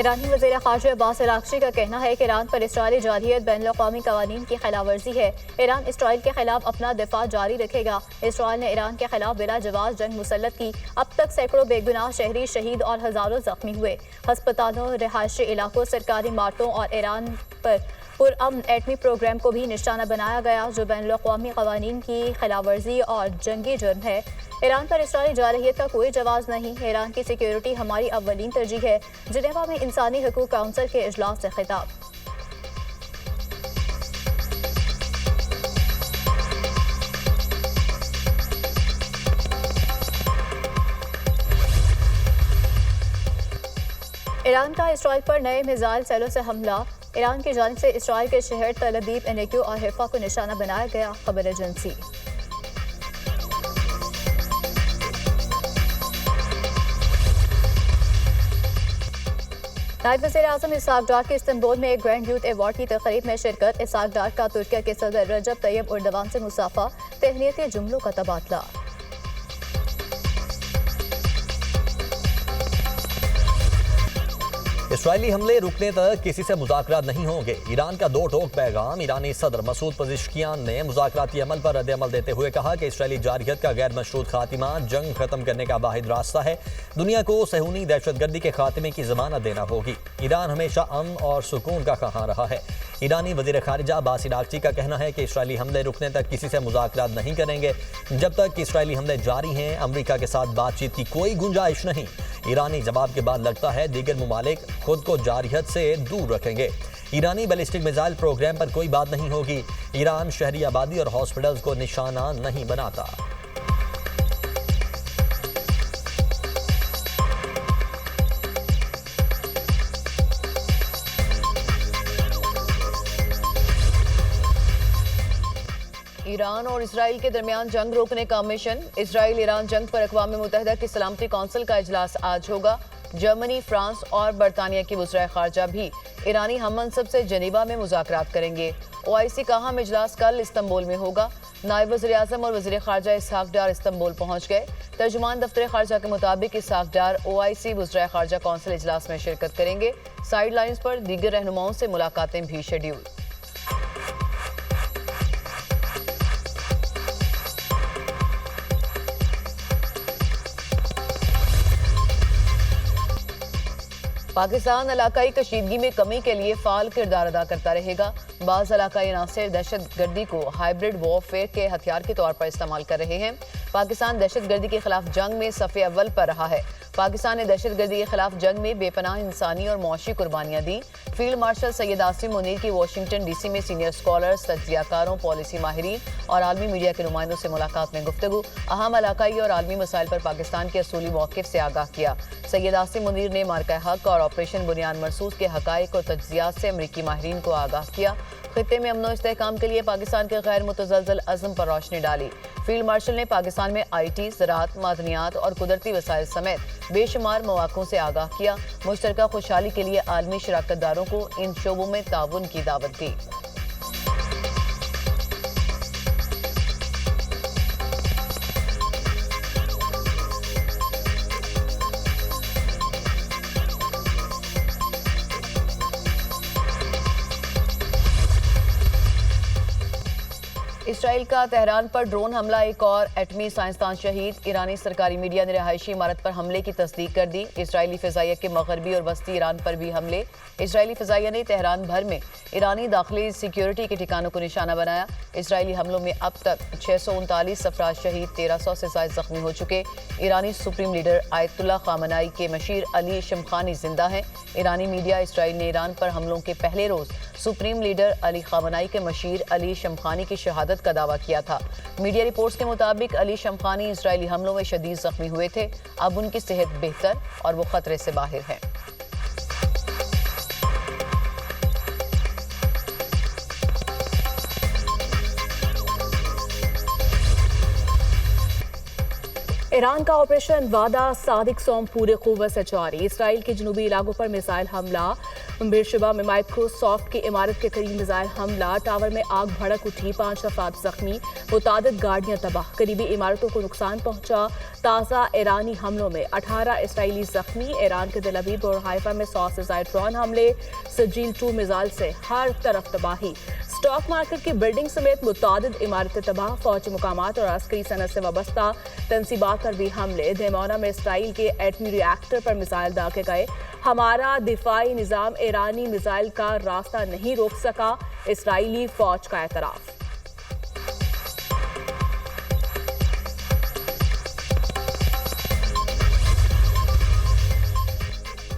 ईरानी वज़ीर ख़ारजा अब्बास अराग़ची का कहना है कि ईरान पर इसराइली जारहियत बैनुल-अक़वामी क़वानीन की खिलाफवर्जी है। ईरान इसराइल के खिलाफ अपना दिफा जारी रखेगा। इसराइल ने ईरान के खिलाफ बिला जवाब जंग मुसल्लत की। अब तक सैकड़ों बेगुनाह शहरी शहीद और हज़ारों जख्मी हुए। हस्पतालों, रिहायशी इलाकों, सरकारी इमारतों और ईरान पर पुरअमन एटमी प्रोग्राम को भी निशाना बनाया गया, जो बैनुल-अक़वामी क़वानीन की खिलाफवर्जी और जंगी जुर्म है। ईरान पर इसराइली जारहियत का कोई जवाब नहीं। ईरान की सिक्योरिटी हमारी अव्वलीन तरजीह है। जिनेवा में इंसानी हकूक़ काउंसिल के इजलास से खिताब। ईरान का इसराइल पर नए मिसाइल सेलों से हमला। ईरान की जानिब से इसराइल के शहर तल अबीब, एनेक्यू और हिफा को निशाना बनाया गया। खबर एजेंसी। नायब वज़ीर आज़म इसहाक डार की इस्तांबुल में एक ग्रैंड यूथ अवार्ड की तक़रीब में शिरकत। इसहाक डार का तुर्किया के सदर रजब तैयब एर्दोगान से मुसाफा, तहनीती जुमलों का तबादला। इसराइली हमले रुकने तक किसी से मुज़ाकरात नहीं होंगे। ईरान का दो टोक पैगाम। ईरानी सदर मसूद पज़ेश्कियान ने मुज़ाकराती अमल पर रद्द-ए-अमल देते हुए कहा कि इसराइली जारहियत का गैर मशरूत खात्मा जंग खत्म करने का वाहिद रास्ता है। दुनिया को सहूनी दहशतगर्दी के खात्मे की ज़मानत देना होगी। ईरान हमेशा अमन और सुकून का ख़्वाह रहा है। ईरानी वज़ीर ख़ारिजा अब्बास अराग़ची का कहना है कि इसराइली हमले रुकने तक किसी से मुज़ाकरात नहीं करेंगे। जब तक इसराइली हमले जारी हैं, अमरीका के साथ बातचीत की कोई गुंजाइश नहीं। ईरानी जवाब के बाद लगता है दीगर ममालिक खुद को जारहियत से दूर रखेंगे। ईरानी बैलिस्टिक मिसाइल प्रोग्राम पर कोई बात नहीं होगी। ईरान शहरी आबादी और हॉस्पिटल्स को निशाना नहीं बनाता। ईरान और इसराइल के दरमियान जंग रोकने का मिशन। इसराइल ईरान जंग पर अक़वाम मुत्तहिदा की सलामती कौंसिल का इजलास आज होगा। जर्मनी, फ्रांस और बरतानिया की वज़ीर ख़ारजा भी ईरानी हम-मनसब से जनीवा में मुज़ाकरात करेंगे। OIC का अहम इजलास कल इस्तांबुल में होगा। नायब वज़ीर आज़म और वज़ीर ख़ारजा इसहाक डार इस्तांबुल पहुँच गए। तर्जुमान दफ्तर ख़ारजा के मुताबिक इसहाक डार OIC वज़ीर ख़ारजा कौंसिल इजलास में शिरकत करेंगे। साइड लाइन्स पर दीगर रहनुमाओं से मुलाकातें भी शेड्यूल। पाकिस्तान इलाकाई कशीदगी में कमी के लिए फ़ाल किरदार अदा करता रहेगा। बाज़ इलाकाई अनासर दहशतगर्दी को हाइब्रिड वॉरफेयर के हथियार के तौर पर इस्तेमाल कर रहे हैं। पाकिस्तान दहशतगर्दी के खिलाफ जंग में सफ़े अव्वल पर रहा है। पाकिस्तान ने दहशतगर्दी के खिलाफ जंग में बेपनाह इंसानी और मौशी कुर्बानियाँ दी। फील्ड मार्शल सैयद आसिम मुनीर की वाशिंगटन DC में सीनियर स्कॉलर्स, तज्ज़ियाकारों, पॉलिसी माहिरीन और आलमी मीडिया के नुमाइंदों से मुलाकात में गुफ्तगू। अहम इलाकाई और आलमी मसाइल पर पाकिस्तान के असूली मौक़िफ़ से आगाह किया। सैयद आसिम मुनीर ने मार्का हक और ऑपरेशन बुनियाद मरसूस के हक़ाइक़ और तज्ज़ियात से अमरीकी माहिरीन को आगाह किया। खित्ते में अमन और इस्तेहकाम के लिए पाकिस्तान के गैर मुतज़लज़ल अज़्म पर रोशनी डाली। फील्ड मार्शल ने पाकिस्तान में IT, ज़राअत, मादनियात और कुदरती वसाइल समेत बेशुमार मौक़ों से आगाह किया। मुश्तरका खुशहाली के लिए आलमी शराकतदारों को इन शोबों में ताउन की दावत दी। इसराइल का तेहरान पर ड्रोन हमला, एक और एटमी साइंसदान शहीद। ईरानी सरकारी मीडिया ने रिहायशी इमारत पर हमले की तस्दीक कर दी। इसराइली फ़िज़ाइया के मगरबी और वस्ती ईरान पर भी हमले। इसराइली फ़िज़ाइया ने तेहरान भर में ईरानी दाखिली सिक्योरिटी के ठिकानों को निशाना बनाया। इसराइली हमलों में अब तक 639 अफराद शहीद, 1300 से ज़ायद ज़ख्मी हो चुके। ईरानी सुप्रीम लीडर आयतुल्लाह ख़ामेनी के मशीर अली शमख़ानी जिंदा हैं। ईरानी मीडिया इसराइल ने ईरान पर हमलों के पहले रोज़ सुप्रीम लीडर अली ख़ामेनी के मशीर अली शमख़ानी की शहादत का दावा किया था। मीडिया रिपोर्ट्स के मुताबिक अली शमख़ानी इसराइली हमलों में शदीद ज़ख्मी हुए थे। अब उनकी सेहत बेहतर और वो खतरे से बाहर है। ईरान का ऑपरेशन वादा सादिक सोम पूरे क़ुव्वत से जारी। इसराइल के जनूबी इलाकों पर मिसाइल हमला। बेरशेबा में माइक्रोसॉफ्ट की इमारत के करीब मिसाइल हमला, टावर में आग भड़क उठी, 5 अफराद जख्मी, मुतादिद गाड़ियां तबाह, करीबी इमारतों को नुकसान पहुंचा। ताज़ा ईरानी हमलों में 18 इसराइली जख्मी। ईरान के तेल अवीव और हाइफा में 100 से ज़ायद ड्रोन हमले, सजील 2 मिसाइल से हर तरफ तबाही। स्टॉक मार्केट की बिल्डिंग समेत मुतादिद इमारतें तबाह, फौजी मुकामात और अस्करी सनत से वाबस्ता तंसीबात पर भी हमले। देमौना में इसराइल के एटमी रिएक्टर पर मिसाइल दागे गए। हमारा दिफाई निज़ाम ईरानी मिसाइल का रास्ता नहीं रोक सका, इसराइली फौज का एतराफ़।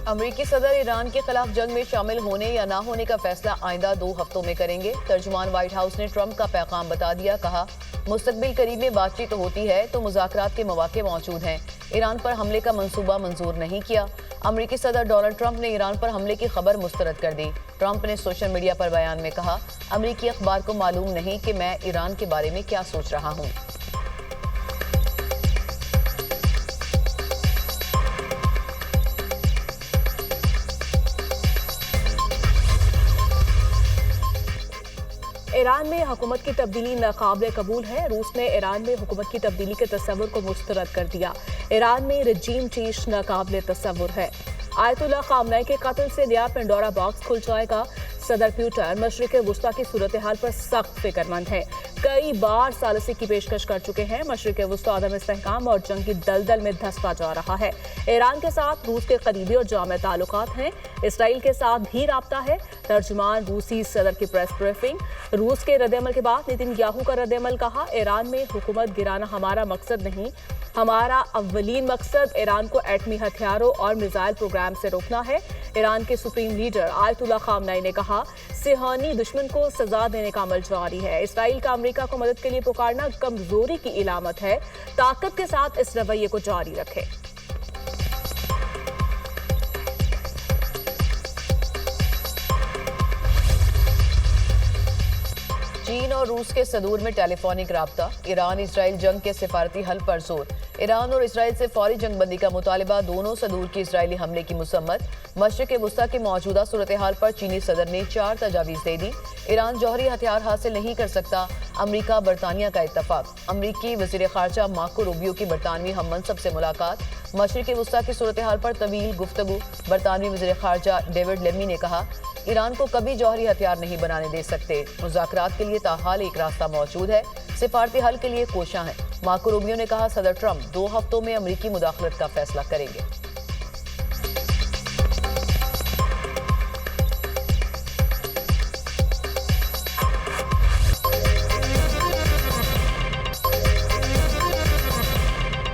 अमरीकी सदर ईरान के खिलाफ जंग में शामिल होने या ना होने का फैसला आइंदा 2 हफ्तों में करेंगे। तर्जुमान व्हाइट हाउस ने ट्रंप का पैगाम बता दिया, कहा मुस्तकबिल करीब में बातचीत होती है तो मुज़ाकरात के मौके मौजूद हैं। ईरान पर हमले का मंसूबा मंजूर नहीं किया। अमरीकी सदर डोनाल्ड ट्रंप ने ईरान पर हमले की खबर मुस्तरद कर दी। ट्रंप ने सोशल मीडिया पर बयान में कहा, अमरीकी अखबार को मालूम नहीं कि मैं ईरान के बारे में क्या सोच रहा हूँ। ईरान में हुकूमत की तब्दीली नाकाबिल कबूल है। रूस ने ईरान में हुकूमत की तब्दीली के तस्वुर को मुस्तरद कर दिया। ईरान में रजीम चेंज नाकाबिल तस्वुर है। आयतुल्लाह खामनेई के कत्ल से नया पेंडोरा बॉक्स खुल जाएगा। सदर प्यूटर मशरिक़ वुस्ता की सूरत हाल पर सख्त फिक्रमंद है। कई बार सालिसी की पेशकश कर चुके हैं। मशरिक़ वुस्ता आदम इस्तेहकाम और जंग की दलदल में धंसता जा रहा है। ईरान के साथ रूस के करीबी और जामे ताल्लुकात हैं। इसराइल के साथ भी राब्ता है। तर्जुमान रूसी सदर की प्रेस ब्रीफिंग। रूस के रद्द-ए-अमल के बाद नेतन्याहू का रद्द-ए-अमल, कहा ईरान में हुकूमत गिराना हमारा मकसद नहीं, हमारा अव्वलीन मकसद ईरान को एटमी हथियारों और मिसाइल प्रोग्राम से रोकना है। ईरान के सुप्रीम लीडर आयतुल्लाह खामनेई ने कहा, सिहानी दुश्मन को सजा देने का अमल जारी है। इसराइल का अमेरिका को मदद के लिए पुकारना कमजोरी की इलामत है। ताकत के साथ इस रवैये को जारी रखे। चीन और रूस के सदूर में टेलीफोनिक राब्ता। ईरान इसराइल जंग के सिफारती हल पर जोर। ईरान और इसराइल से फौरी जंगबंदी का मुतालिबा। दोनों सदूर की इसराइली हमले की मुसम्मत। मशरिक़ वुस्ता की मौजूदा सूरत हाल पर चीनी सदर ने 4 तजावीज़ दे दी। ईरान जौहरी हथियार हासिल नहीं कर सकता, अमरीका बरतानिया का इत्तफाक। अमरीकी वज़ीर ख़ारजा मार्को रूबियो की बरतानवी हम मनसब से मुलाकात। मशरिक़ वुस्ता की सूरत हाल पर तवील गुफ्तगू। बरतानवी वज़ीर ख़ारजा डेविड लेमी ने कहा, ईरान को कभी जौहरी हथियार नहीं बनाने दे सकते। मुज़ाकरात के लिए ताहाल एक रास्ता मौजूद है, सिफारती हल के लिए कोशिशां हैं। मार्को रूबियो ने कहा, सदर ट्रंप 2 हफ्तों में अमरीकी मुदाखलत का फैसला करेंगे।